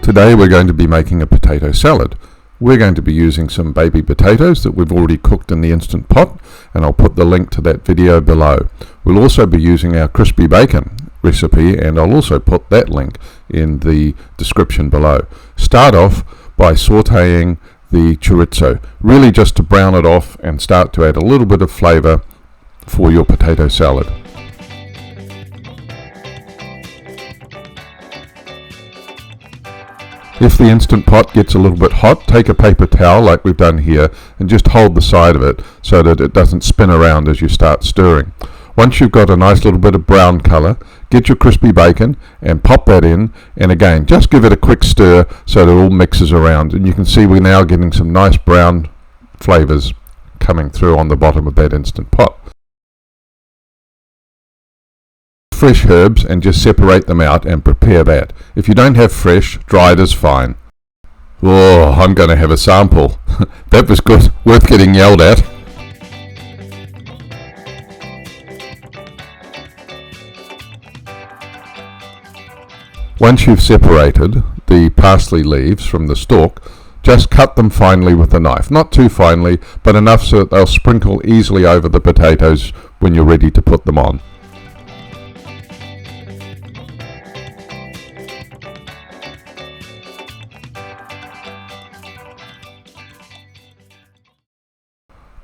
Today we're going to be making a potato salad. We're going to be using some baby potatoes that we've already cooked in the Instant Pot, and I'll put the link to that video below. We'll also be using our crispy bacon recipe, and I'll also put that link in the description below. Start off by sauteing the chorizo, really just to brown it off and start to add a little bit of flavor for your potato salad. If the Instant Pot gets a little bit hot, take a paper towel like we've done here and just hold the side of it so that it doesn't spin around as you start stirring. Once you've got a nice little bit of brown color, get your crispy bacon and pop that in, and again just give it a quick stir so that it all mixes around, and you can see we're now getting some nice brown flavors coming through on the bottom of that Instant Pot. Fresh herbs and just separate them out and prepare that. If you don't have fresh, dried is fine. Oh, I'm going to have a sample. That was good, worth getting yelled at. Once you've separated the parsley leaves from the stalk, just cut them finely with a knife. Not too finely, but enough so that they'll sprinkle easily over the potatoes when you're ready to put them on.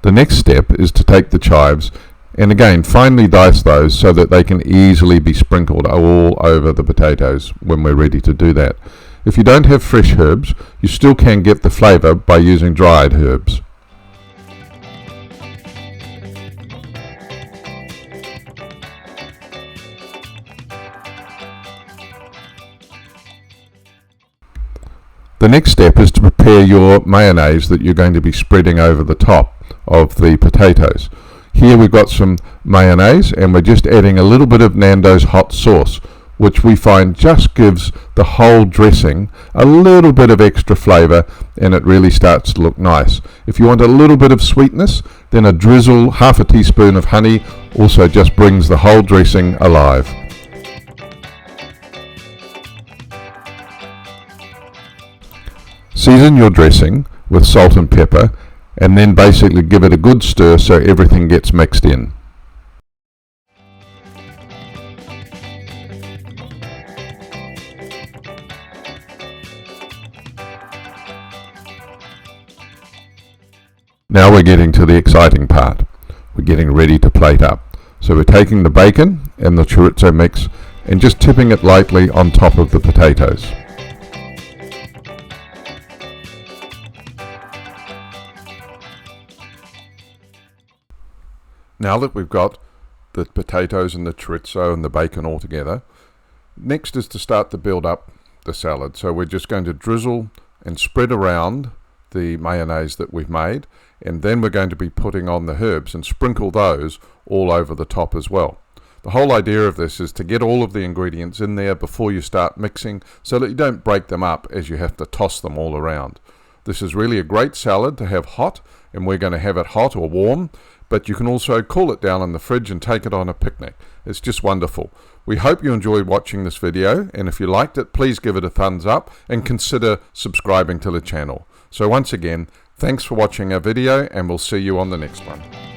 The next step is to take the chives and again finely dice those so that they can easily be sprinkled all over the potatoes when we're ready to do that. If you don't have fresh herbs, you still can get the flavor by using dried herbs. The next step is to prepare your mayonnaise that you're going to be spreading over the top of the potatoes. Here we've got some mayonnaise and we're just adding a little bit of Nando's hot sauce, which we find just gives the whole dressing a little bit of extra flavor and it really starts to look nice. If you want a little bit of sweetness, then a drizzle, half a teaspoon of honey also just brings the whole dressing alive. Season your dressing with salt and pepper and then basically give it a good stir so everything gets mixed in. Now we're getting to the exciting part. We're getting ready to plate up. So we're taking the bacon and the chorizo mix and just tipping it lightly on top of the potatoes. Now that we've got the potatoes and the chorizo and the bacon all together, next is to start to build up the salad. So we're just going to drizzle and spread around the mayonnaise that we've made, and then we're going to be putting on the herbs and sprinkle those all over the top as well. The whole idea of this is to get all of the ingredients in there before you start mixing so that you don't break them up as you have to toss them all around. This is really a great salad to have hot, and we're going to have it hot or warm, but you can also cool it down in the fridge and take it on a picnic. It's just wonderful. We hope you enjoyed watching this video, and if you liked it, please give it a thumbs up and consider subscribing to the channel. So once again, thanks for watching our video, and we'll see you on the next one.